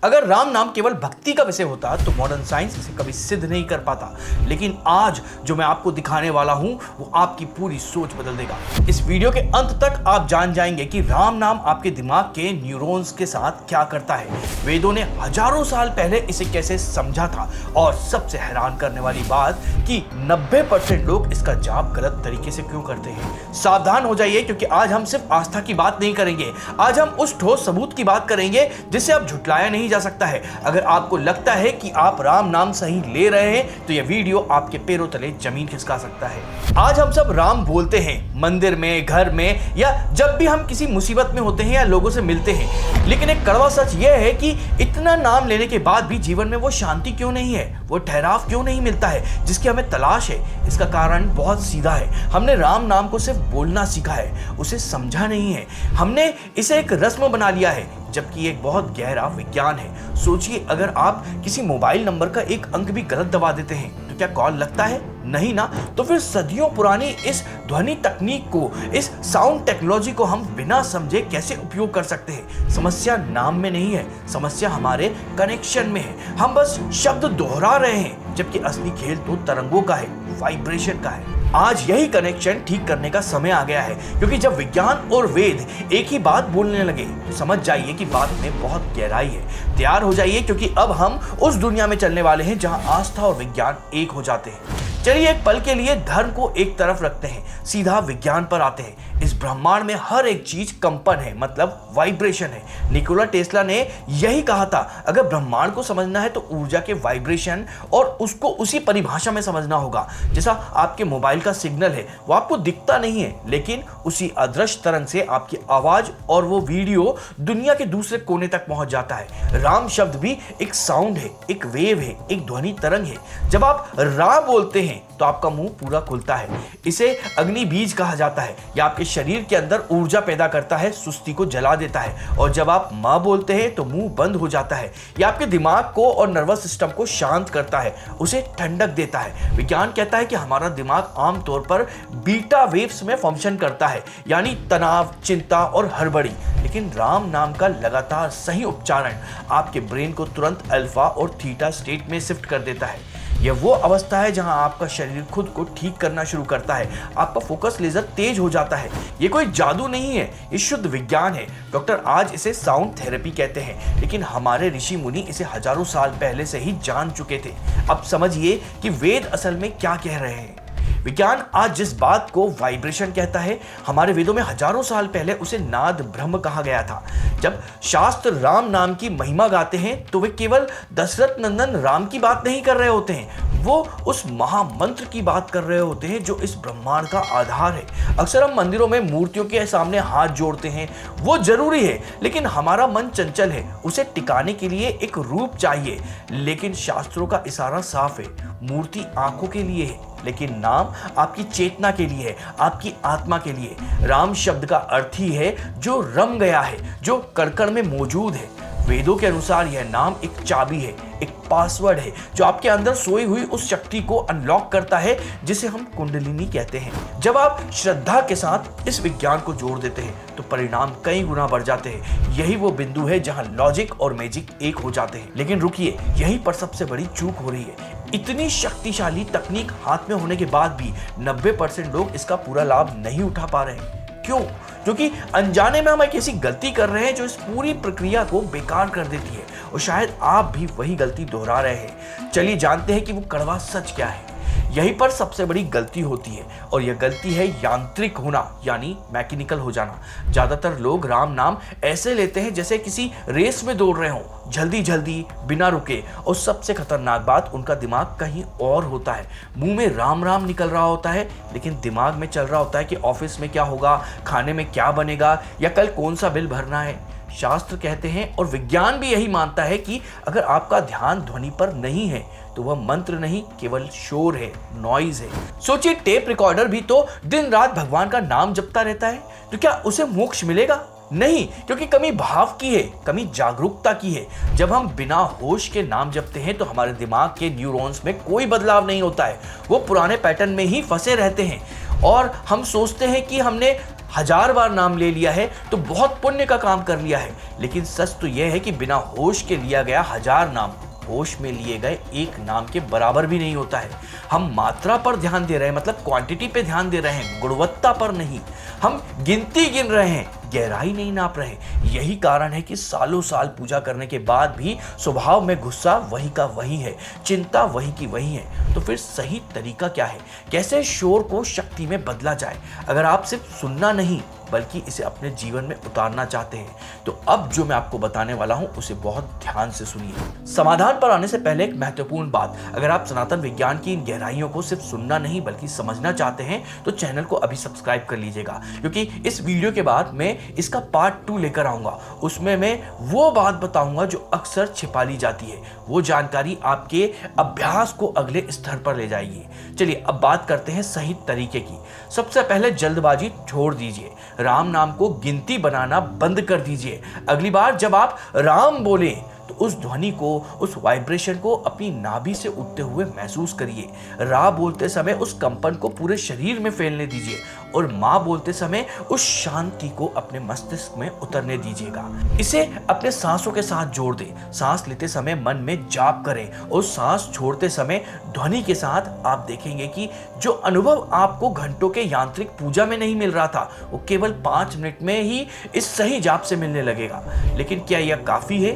अगर राम नाम केवल भक्ति का विषय होता तो मॉडर्न साइंस इसे कभी सिद्ध नहीं कर पाता, लेकिन आज जो मैं आपको दिखाने वाला हूं वो आपकी पूरी सोच बदल देगा। इस वीडियो के अंत तक आप जान जाएंगे कि राम नाम आपके दिमाग के न्यूरॉन्स के साथ क्या करता है, वेदों ने हजारों साल पहले इसे कैसे समझा था, और सबसे हैरान करने वाली बात कि 90% लोग इसका जाप गलत तरीके से क्यों करते हैं। सावधान हो जाइए, क्योंकि आज हम सिर्फ आस्था की बात नहीं करेंगे, आज हम उस ठोस सबूत की बात करेंगे जिससे आप झुटलाया नहीं जा सकता है। अगर आपको लगता है कि आप राम नाम सही ले रहे हैं तो यह वीडियो आपके पैरों तले जमीन खिसका सकता है। आज हम सब राम बोलते हैं, मंदिर में, घर में, या जब भी हम किसी मुसीबत में होते हैं या लोगों से मिलते हैं, लेकिन एक कड़वा सच यह है कि इतना नाम लेने के बाद भी जीवन में वो शांति क्यों नहीं है, वो ठहराव क्यों नहीं मिलता है जिसकी हमें तलाश है। इसका कारण बहुत सीधा है, हमने राम नाम को सिर्फ बोलना सीखा है, उसे समझा नहीं है। हमने इसे एक रस्म बना लिया है, जबकि एक बहुत गहरा विज्ञान है। सोचिए, अगर आप किसी मोबाइल नंबर का एक अंक भी गलत दबा देते हैं तो क्या कॉल लगता है? नहीं ना। तो फिर सदियों पुरानी इस ध्वनि तकनीक को, इस साउंड टेक्नोलॉजी को हम बिना समझे कैसे उपयोग कर सकते हैं? समस्या नाम में नहीं है, समस्या हमारे कनेक्शन में है। हम बस शब्द दोहरा रहे हैं, जबकि असली खेल तो तरंगों का है, वाइब्रेशन का है। आज यही कनेक्शन ठीक करने का समय आ गया है, क्योंकि जब विज्ञान और वेद एक ही बात बोलने लगे तो समझ जाइए कि बात में बहुत गहराई है। तैयार हो जाइए, क्योंकि अब हम उस दुनिया में चलने वाले हैं जहां आस्था और विज्ञान एक हो जाते हैं। चलिए एक पल के लिए धर्म को एक तरफ रखते हैं, सीधा विज्ञान पर आते हैं। इस ब्रह्मांड में हर एक चीज कंपन है, मतलब वाइब्रेशन है। निकोला टेस्ला ने यही कहा था, अगर ब्रह्मांड को समझना है तो ऊर्जा के वाइब्रेशन और उसको उसी परिभाषा में समझना होगा। जैसा आपके मोबाइल का सिग्नल है, वो आपको दिखता नहीं है, लेकिन उसी अदृश्य तरंग से आपकी आवाज और वो वीडियो दुनिया के दूसरे कोने तक पहुंच जाता है। राम शब्द भी एक साउंड है, एक वेव है, एक ध्वनि तरंग है। जब आप राम बोलते हैं तो आपका मुंह पूरा खुलता है, इसे अग्नि बीज कहा जाता है। यह आपके शरीर के अंदर ऊर्जा पैदा करता है, सुस्ती को जला देता है। और जब आप मां बोलते हैं तो मुंह बंद हो जाता है। यह आपके दिमाग को और नर्वस सिस्टम को शांत करता है, उसे ठंडक देता है। विज्ञान कहता है कि हमारा दिमाग आमतौर पर बीटा वेव्स में फंक्शन करता है, यानी तनाव, चिंता और हड़बड़ी। लेकिन राम नाम का लगातार सही उच्चारण आपके ब्रेन को तुरंत अल्फा और थीटा स्टेट में शिफ्ट कर देता है। यह वो अवस्था है जहां आपका शरीर खुद को ठीक करना शुरू करता है, आपका फोकस लेजर तेज हो जाता है। ये कोई जादू नहीं है, ये शुद्ध विज्ञान है। डॉक्टर आज इसे साउंड थेरेपी कहते हैं, लेकिन हमारे ऋषि मुनि इसे हजारों साल पहले से ही जान चुके थे। अब समझिए कि वेद असल में क्या कह रहे हैं। विज्ञान आज जिस बात को वाइब्रेशन कहता है, हमारे वेदों में हजारों साल पहले उसे नाद ब्रह्म कहा गया था। जब शास्त्र राम नाम की महिमा गाते हैं तो वे केवल दशरथ नंदन राम की बात नहीं कर रहे होते हैं, वो उस महामंत्र की बात कर रहे होते हैं जो इस ब्रह्मांड का आधार है। अक्सर हम मंदिरों में मूर्तियों के सामने हाथ जोड़ते हैं, वो जरूरी है, लेकिन हमारा मन चंचल है, उसे टिकाने के लिए एक रूप चाहिए। लेकिन शास्त्रों का इशारा साफ है, मूर्ति आंखों के लिए है, लेकिन नाम आपकी चेतना के लिए है, आपकी आत्मा के लिए। राम शब्द का अर्थ ही है जो रम गया है, जो कण-कण में मौजूद है। वेदों के अनुसार यह नाम एक चाबी है, एक पासवर्ड है जो आपके अंदर सोई हुई उस शक्ति को अनलॉक करता है जिसे हम कुंडलिनी कहते हैं। जब आप श्रद्धा के साथ इस विज्ञान को जोड़ देते हैं तो परिणाम कई गुना बढ़ जाते हैं। यही वो बिंदु है जहां लॉजिक और मैजिक एक हो जाते हैं। लेकिन रुकिए, यहीं पर सबसे बड़ी चूक हो रही है। इतनी शक्तिशाली तकनीक हाथ में होने के बाद भी 90% लोग इसका पूरा लाभ नहीं उठा पा रहे हैं। क्यों? क्योंकि अनजाने में हम एक ऐसी गलती कर रहे हैं जो इस पूरी प्रक्रिया को बेकार कर देती है, और शायद आप भी वही गलती दोहरा रहे हैं। चलिए जानते हैं कि वो कड़वा सच क्या है। यहीं पर सबसे बड़ी गलती होती है, और यह गलती है यांत्रिक होना, यानी मैकेनिकल हो जाना। ज्यादातर लोग राम नाम ऐसे लेते हैं जैसे किसी रेस में दौड़ रहे हों, जल्दी जल्दी, बिना रुके। और सबसे खतरनाक बात, उनका दिमाग कहीं और होता है। मुंह में राम राम निकल रहा होता है, लेकिन दिमाग में चल रहा होता है कि ऑफिस में क्या होगा, खाने में क्या बनेगा, या कल कौन सा बिल भरना है। शास्त्र कहते हैं और विज्ञान भी यही मानता है कि अगर आपका ध्यान ध्वनि पर नहीं है तो वह मंत्र नहीं, केवल शोर है, नॉइज है। सोचिए, टेप रिकॉर्डर भी तो दिन रात भगवान का नाम जपता रहता है, तो क्या उसे मोक्ष मिलेगा? नहीं, क्योंकि कमी भाव की है, कमी जागरूकता की है। जब हम बिना होश के नाम जपते हैं तो हमारे दिमाग के न्यूरॉन्स में कोई बदलाव नहीं होता है, वो पुराने पैटर्न में ही फंसे रहते हैं। और हम सोचते हैं कि हमने 1000 बार नाम ले लिया है तो बहुत पुण्य का काम कर लिया है, लेकिन सच तो यह है कि बिना होश के लिया गया 1000 नाम होश में लिए गए एक नाम के बराबर भी नहीं होता है। हम मात्रा पर ध्यान दे रहे हैं, मतलब क्वांटिटी पे ध्यान दे रहे हैं, गुणवत्ता पर नहीं। हम गिनती गिन रहे हैं, गहराई नहीं नाप रहे। यही कारण है कि सालों साल पूजा करने के बाद भी स्वभाव में गुस्सा वही का वही है, चिंता वही की वही है। तो फिर सही तरीका क्या है? कैसे शोर को शक्ति में बदला जाए? अगर आप सिर्फ सुनना नहीं बल्कि इसे अपने जीवन में उतारना चाहते हैं तो अब जो मैं आपको बताने वाला हूं उसे बहुत ध्यान से सुनिए। समाधान पर आने से पहले एक महत्वपूर्ण बात, अगर आप सनातन विज्ञान की इन गहराइयों को सिर्फ सुनना नहीं बल्कि समझना चाहते हैं तो चैनल को अभी सब्सक्राइब कर लीजिएगा, क्योंकि इस वीडियो के बाद मैं इसका पार्ट 2 लेकर आऊंगा। उसमें मैं वो बात बताऊंगा जो अक्सर छिपा ली जाती है। वो जानकारी आपके अभ्यास को अगले स्तर पर ले जाएगी। चलिए अब बात करते हैं सही तरीके की। सबसे पहले जल्दबाजी छोड़ दीजिए, राम नाम को गिनती बनाना बंद कर दीजिए। अगली बार जब आप राम बोले तो उस ध्वनि को, उस वाइब्रेशन को अपनी नाभि से उठते हुए महसूस करिए। रा बोलते समय उस कंपन को पूरे शरीर में फैलने दीजिए और माँ बोलते समय उस शांति को अपने मस्तिष्क में उतरने दीजिएगा। इसे अपने सांसों के साथ जोड़ दें। सांस लेते समय मन में जाप करें और सांस छोड़ते समय ध्वनि के साथ आप देखेंगे कि जो अनुभव आपको घंटों के यांत्रिक पूजा में नहीं मिल रहा था वो केवल 5 मिनट में ही इस सही जाप से मिलने लगेगा। लेकिन क्या यह काफी है?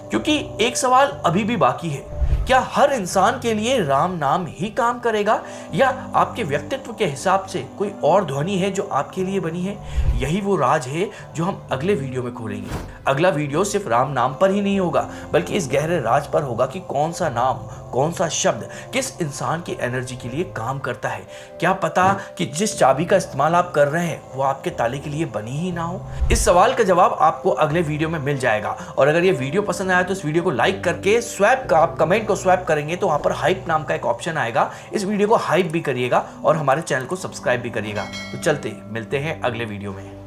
क्योंकि एक सवाल अभी भी बाकी है, क्या हर इंसान के लिए राम नाम ही काम करेगा या आपके व्यक्तित्व के हिसाब से कोई और ध्वनि है जो आपके लिए बनी है? यही वो राज है जो हम अगले वीडियो में खोलेंगे। अगला वीडियो सिर्फ राम नाम पर ही नहीं होगा बल्कि इस गहरे राज पर होगा कि कौन सा नाम, कौन सा शब्द किस इंसान की एनर्जी के लिए काम करता है। क्या पता कि जिस चाबी का इस्तेमाल आप कर रहे हैं वो आपके ताले के लिए बनी ही ना हो? इस सवाल का जवाब आपको अगले वीडियो में मिल जाएगा। और अगर ये वीडियो पसंद आया तो इस वीडियो को लाइक करके स्वैप का आप कमेंट को स्वैप करेंगे तो वहां पर हाइप नाम का एक ऑप्शन आएगा। इस वीडियो को हाइप भी करिएगा और हमारे चैनल को सब्सक्राइब भी करिएगा। तो चलते मिलते हैं अगले वीडियो में।